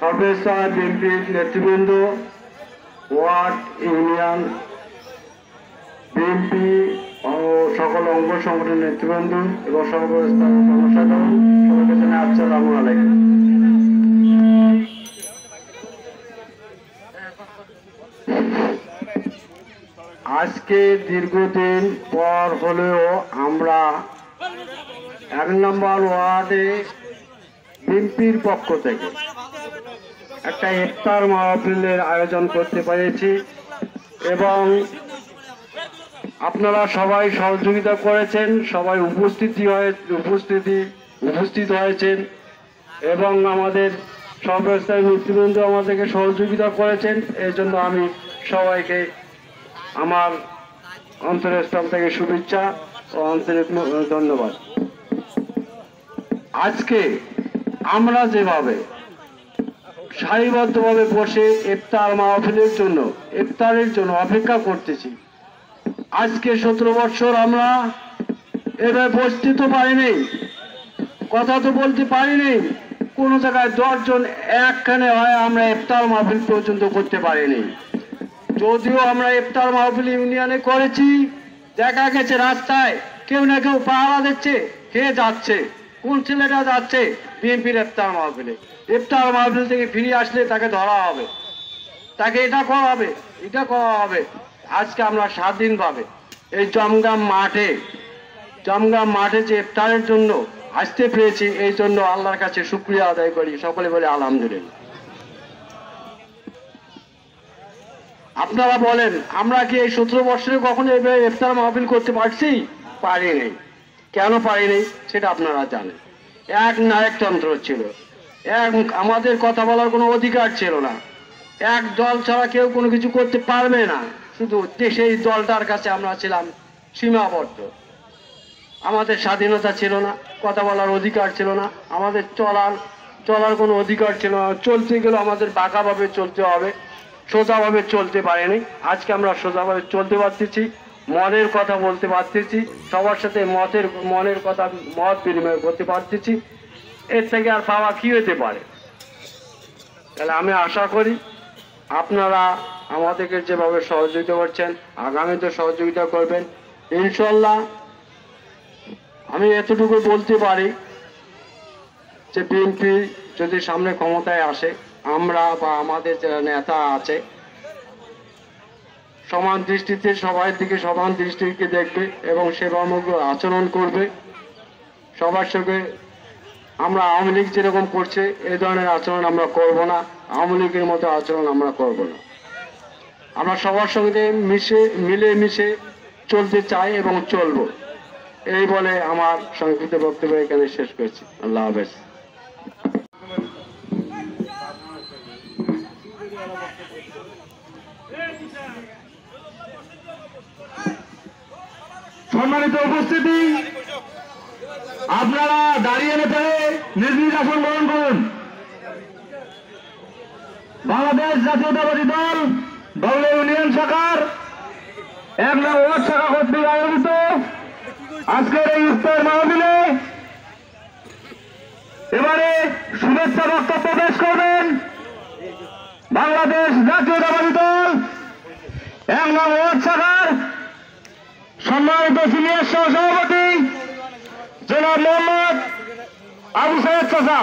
সর্বস্তরের বিএনপির নেতৃবৃন্দ, ওয়ার্ড, ইউনিয়ন বিএনপি ও সকল অঙ্গ সংগঠনের নেতৃবৃন্দ এবং সর্বস্তরের জনসাধারণ সবাইকে জানাই আসসালামু আলাইকুম। আজকে দীর্ঘদিন পর হলেও আমরা 1 নম্বর ওয়ার্ডে বিএনপির পক্ষ থেকে একটা ইফতার মাহফিলের আয়োজন করতে পেরেছি এবং আপনারা সবাই সহযোগিতা করেছেন, সবাই উপস্থিত হয়েছেন এবং আমাদের সর্বস্তরের নেতৃবৃন্দ আমাদেরকে সহযোগিতা করেছেন। এই জন্য আমি সবাইকে আমার অন্তরস্থল থেকে শুভেচ্ছা ও আন্তরিক ধন্যবাদ। আজকে আমরা যেভাবে সারিবদ্ধভাবে বসে ইফতার মাহফিলের জন্য ইফতারের জন্য অপেক্ষা করতেছি, আজকে 17 বছর আমরা এভাবে বসতে তো পারিনি, কথা তো বলতে পারিনি, কোনো জায়গায় 10 জন একখানে হয় আমরা ইফতার মাহফিল পর্যন্ত করতে পারিনি। যদিও আমরা ইফতার মাহফিল ইউনিয়নে করেছি, দেখা গেছে রাস্তায় কেউ না কেউ পাহারা দিচ্ছে, কে যাচ্ছে, কোন ছেলেটা যাচ্ছে বিএনপির ইফতার মাহফিলে। ইফতার মাহফিল থেকে ফিরে আসলে তাকে ধরা হবে, তাকে এটা করা হবে। আজকে আমরা স্বাধীনভাবে এই জমগাম মাঠে যে ইফতারের জন্য আসতে পেরেছি, এই জন্য আল্লাহর কাছে শুকরিয়া আদায় করি, সকলে বলে আলহামদুলিল্লাহ। আপনারা বলেন, আমরা কি এই 17 বছরে কখনো ইফতার মাহফিল করতে পারিনি? কেন পারিনি সেটা আপনারা জানেন। এক নায়কতন্ত্র ছিল, আমাদের কথা বলার কোনো অধিকার ছিল না, এক দল ছাড়া কেউ কোনো কিছু করতে পারবে না, শুধু সেই দলটার কাছে আমরা ছিলাম সীমাবদ্ধ। আমাদের স্বাধীনতা ছিল না, কথা বলার অধিকার ছিল না, আমাদের চলার কোনো অধিকার ছিল না। চলতে গেলে আমাদের বাঁকাভাবে চলতে হবে, সোজাভাবে চলতে পারেনি। আজকে আমরা সোজাভাবে চলতে পারতেছি, মনের কথা বলতে পারতেছি, সবার সাথে মনের কথা মত বিনিময় করতে পারতেছি। এর থেকে আর পাওয়া কি হতে পারে? তাহলে আমি আশা করি আপনারা আমাদেরকে যেভাবে সহযোগিতা করছেন, আগামীতে সহযোগিতা করবেন ইনশাল্লাহ। আমি এতটুকু বলতে পারি যে বিএনপি যদি সামনে ক্ষমতায় আসে, আমরা বা আমাদের যারা নেতা আছে সমান দৃষ্টিতে সবার দিকে সমান দৃষ্টিকে দেখবে এবং সেবামূলক আচরণ করবে সবার সঙ্গে। আমরা আওয়ামী লীগ যেরকম করছে এই ধরনের আচরণ আমরা করব না, আওয়ামী লীগের মতো আচরণ আমরা করব না। আমরা সবার সঙ্গে মিলেমিশে চলতে চাই এবং চলব। এই বলে আমার সংক্ষিপ্ত বক্তব্য এখানে শেষ করছি। আল্লাহ হাফেজ। সম্মানিত উপস্থিতি, আপনারা দাঁড়িয়ে নেতে নিজ নিজ আসন গ্রহণ করুন। বাংলাদেশ জাতীয়তাবাদী দল বাউলা ইউনিয়ন শাখার 1 নং ওয়ার্ড শাখা কর্তৃক আয়োজিত আজকের এই ইফতার মাহফিলে এবারে শুভেচ্ছা বক্তব্য পেশ করবেন বাংলাদেশ জাতীয়তাবাদী দল 1 নং ওয়ার্ড শাখার সম্মানিত সিনিয়র সহসভাপতি জনাব মোহাম্মদ আবু সাইদ চাচা।